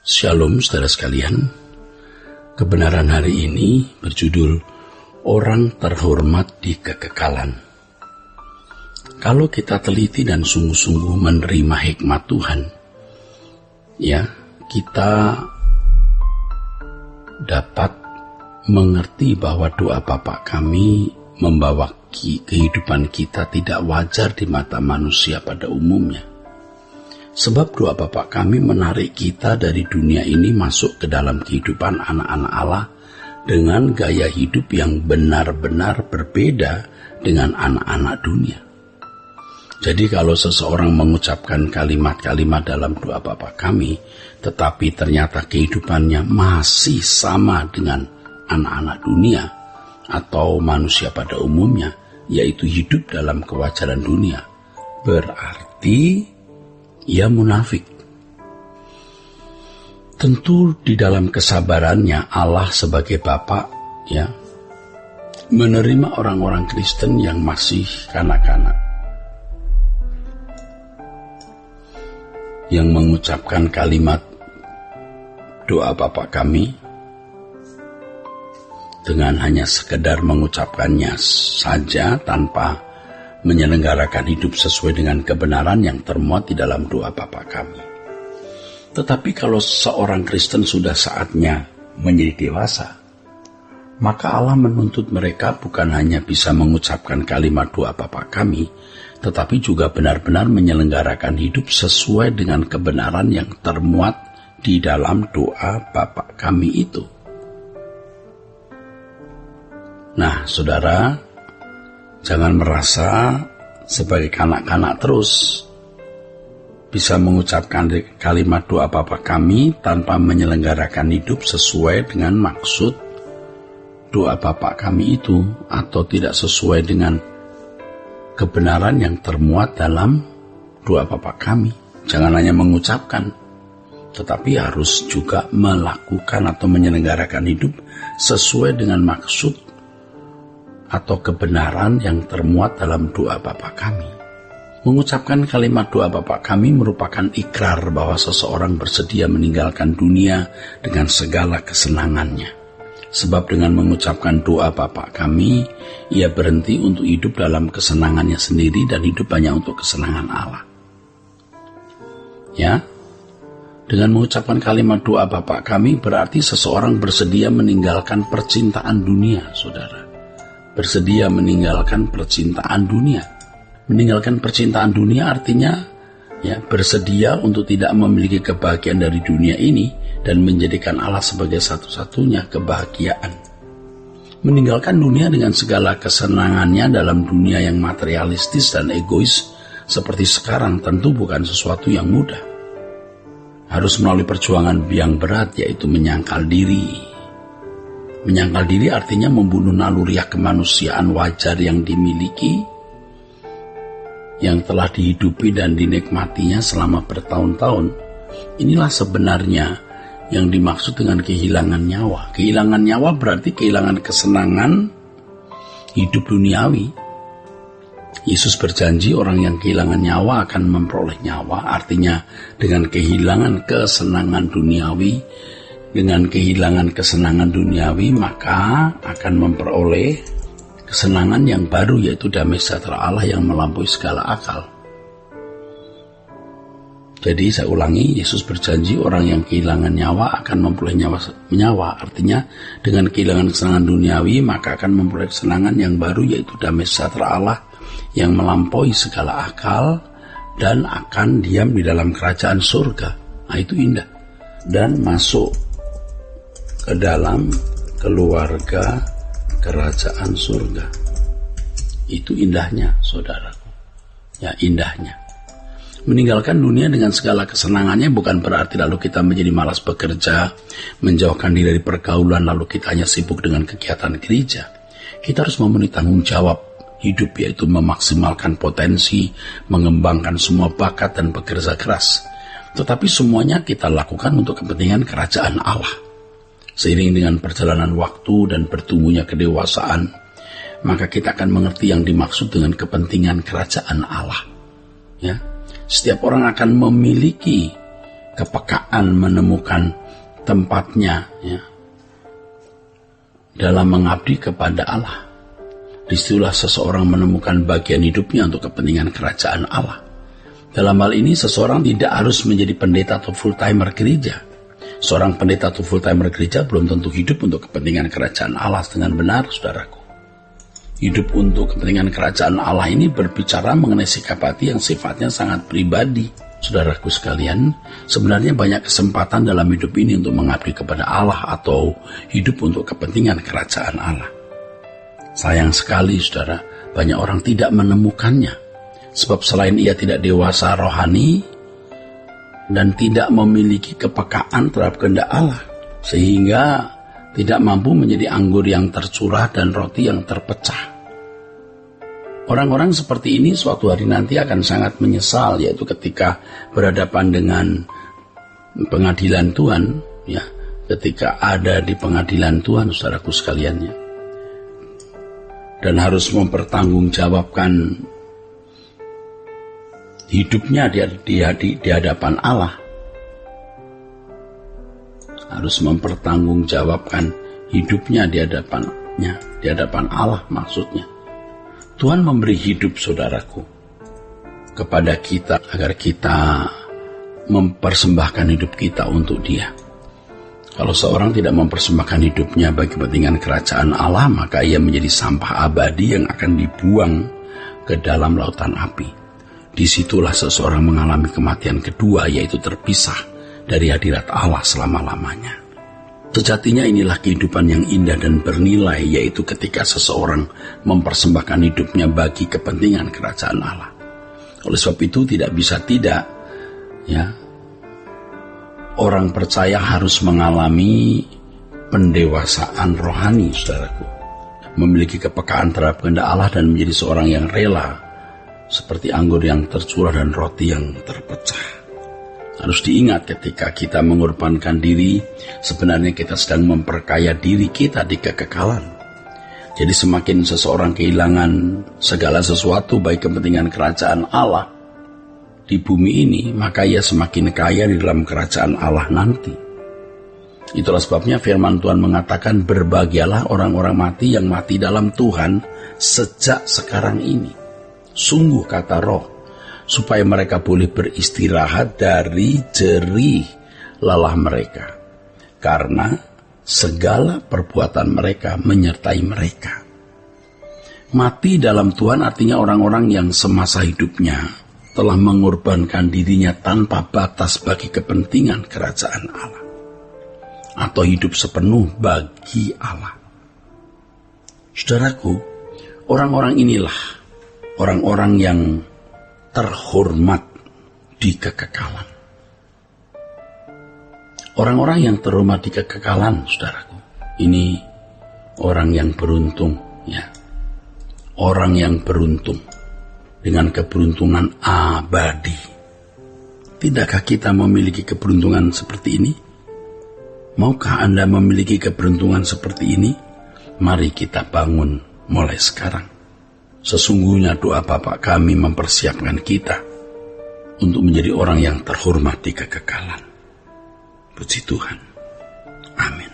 Shalom saudara sekalian, kebenaran hari ini berjudul Orang Terhormat di Kekekalan. Kalau kita teliti dan sungguh-sungguh menerima hikmat Tuhan, kita dapat mengerti bahwa doa Bapa kami membawa kehidupan kita tidak wajar di mata manusia pada umumnya. Sebab doa Bapa kami menarik kita dari dunia ini masuk ke dalam kehidupan anak-anak Allah dengan gaya hidup yang benar-benar berbeda dengan anak-anak dunia. Jadi kalau seseorang mengucapkan kalimat-kalimat dalam doa Bapa kami, tetapi ternyata kehidupannya masih sama dengan anak-anak dunia atau manusia pada umumnya, yaitu hidup dalam kewajaran dunia, berarti ia munafik. Tentu di dalam kesabarannya Allah sebagai Bapa menerima orang-orang Kristen yang masih kanak-kanak, yang mengucapkan kalimat doa Bapa kami dengan hanya sekedar mengucapkannya saja tanpa menyelenggarakan hidup sesuai dengan kebenaran yang termuat di dalam doa Bapa kami. Tetapi kalau seorang Kristen sudah saatnya menjadi dewasa, maka Allah menuntut mereka bukan hanya bisa mengucapkan kalimat doa Bapa kami, tetapi juga benar-benar menyelenggarakan hidup sesuai dengan kebenaran yang termuat di dalam doa Bapa kami itu. Nah, saudara, jangan merasa sebagai kanak-kanak terus bisa mengucapkan kalimat doa Bapa kami tanpa menyelenggarakan hidup sesuai dengan maksud doa Bapa kami itu, atau tidak sesuai dengan kebenaran yang termuat dalam doa Bapa kami. Jangan hanya mengucapkan, tetapi harus juga melakukan atau menyelenggarakan hidup sesuai dengan maksud atau kebenaran yang termuat dalam doa Bapa kami. Mengucapkan kalimat doa Bapa kami merupakan ikrar bahwa seseorang bersedia meninggalkan dunia dengan segala kesenangannya. Sebab dengan mengucapkan doa Bapa kami, ia berhenti untuk hidup dalam kesenangannya sendiri dan hidup hanya untuk kesenangan Allah. Dengan mengucapkan kalimat doa Bapa kami berarti seseorang bersedia meninggalkan percintaan dunia, saudara. Bersedia meninggalkan percintaan dunia. Meninggalkan percintaan dunia artinya bersedia untuk tidak memiliki kebahagiaan dari dunia ini dan menjadikan Allah sebagai satu-satunya kebahagiaan. Meninggalkan dunia dengan segala kesenangannya dalam dunia yang materialistis dan egois seperti sekarang tentu bukan sesuatu yang mudah. Harus melalui perjuangan yang berat, yaitu menyangkal diri. Menyangkal diri artinya membunuh naluriah kemanusiaan wajar yang dimiliki, yang telah dihidupi dan dinikmatinya selama bertahun-tahun. Inilah sebenarnya yang dimaksud dengan kehilangan nyawa. Kehilangan nyawa berarti kehilangan kesenangan hidup duniawi. Yesus berjanji orang yang kehilangan nyawa akan memperoleh nyawa. Artinya dengan kehilangan kesenangan duniawi, dengan kehilangan kesenangan duniawi, maka akan memperoleh kesenangan yang baru, yaitu damai sejahtera Allah yang melampaui segala akal. Jadi saya ulangi, Yesus berjanji orang yang kehilangan nyawa akan memperoleh nyawa. Artinya dengan kehilangan kesenangan duniawi, maka akan memperoleh kesenangan yang baru, yaitu damai sejahtera Allah yang melampaui segala akal dan akan diam di dalam kerajaan surga. Nah, itu indah. Dan masuk ke dalam keluarga kerajaan surga. Itu indahnya, saudaraku. Indahnya. Meninggalkan dunia dengan segala kesenangannya bukan berarti lalu kita menjadi malas bekerja, menjauhkan diri dari pergaulan, lalu kita hanya sibuk dengan kegiatan gereja. Kita harus memenuhi tanggung jawab hidup, yaitu memaksimalkan potensi, mengembangkan semua bakat dan bekerja keras. Tetapi semuanya kita lakukan untuk kepentingan kerajaan Allah. Seiring dengan perjalanan waktu dan bertumbuhnya kedewasaan, maka kita akan mengerti yang dimaksud dengan kepentingan kerajaan Allah. Setiap orang akan memiliki kepekaan menemukan tempatnya ya, dalam mengabdi kepada Allah. Disitulah seseorang menemukan bagian hidupnya untuk kepentingan kerajaan Allah. Dalam hal ini seseorang tidak harus menjadi pendeta atau full-timer gereja. Seorang pendeta atau full-timer gereja belum tentu hidup untuk kepentingan kerajaan Allah dengan benar, saudaraku. Hidup untuk kepentingan kerajaan Allah ini berbicara mengenai sikap hati yang sifatnya sangat pribadi. Saudaraku sekalian, sebenarnya banyak kesempatan dalam hidup ini untuk mengabdi kepada Allah atau hidup untuk kepentingan kerajaan Allah. Sayang sekali, saudara, banyak orang tidak menemukannya. Sebab selain ia tidak dewasa rohani dan tidak memiliki kepekaan terhadap kehendak Allah, sehingga tidak mampu menjadi anggur yang tercurah dan roti yang terpecah. Orang-orang seperti ini suatu hari nanti akan sangat menyesal, yaitu ketika berhadapan dengan pengadilan Tuhan, ya, ketika ada di pengadilan Tuhan, saudaraku sekalian, ya, dan harus mempertanggungjawabkan hidupnya di hadapan Allah. Harus mempertanggungjawabkan hidupnya di hadapan Allah maksudnya. Tuhan memberi hidup, saudaraku, kepada kita agar kita mempersembahkan hidup kita untuk Dia. Kalau seorang tidak mempersembahkan hidupnya bagi kepentingan kerajaan Allah, maka ia menjadi sampah abadi yang akan dibuang ke dalam lautan api. Disitulah seseorang mengalami kematian kedua, yaitu terpisah dari hadirat Allah selama-lamanya. Sejatinya inilah kehidupan yang indah dan bernilai, yaitu ketika seseorang mempersembahkan hidupnya bagi kepentingan kerajaan Allah. Oleh sebab itu tidak bisa tidak, ya, orang percaya harus mengalami pendewasaan rohani, saudaraku. Memiliki kepekaan terhadap kehendak Allah dan menjadi seorang yang rela, seperti anggur yang tercurah dan roti yang terpecah. Harus diingat ketika kita mengorbankan diri, sebenarnya kita sedang memperkaya diri kita di kekekalan. Jadi semakin seseorang kehilangan segala sesuatu baik kepentingan kerajaan Allah di bumi ini, maka ia semakin kaya di dalam kerajaan Allah nanti. Itulah sebabnya firman Tuhan mengatakan, berbahagialah orang-orang mati yang mati dalam Tuhan sejak sekarang ini. Sungguh, kata Roh, supaya mereka boleh beristirahat dari jerih lelah mereka, karena segala perbuatan mereka menyertai mereka. Mati dalam Tuhan artinya orang-orang yang semasa hidupnya telah mengorbankan dirinya tanpa batas bagi kepentingan kerajaan Allah, atau hidup sepenuh bagi Allah. Saudaraku, orang-orang inilah orang-orang yang terhormat di kekekalan. Orang-orang yang terhormat di kekekalan, saudaraku, ini orang yang beruntung, ya. Orang yang beruntung dengan keberuntungan abadi. Tidakkah kita memiliki keberuntungan seperti ini? Maukah Anda memiliki keberuntungan seperti ini? Mari kita bangun mulai sekarang. Sesungguhnya doa Bapa kami mempersiapkan kita untuk menjadi orang yang terhormat di kekekalan. Puji Tuhan. Amin.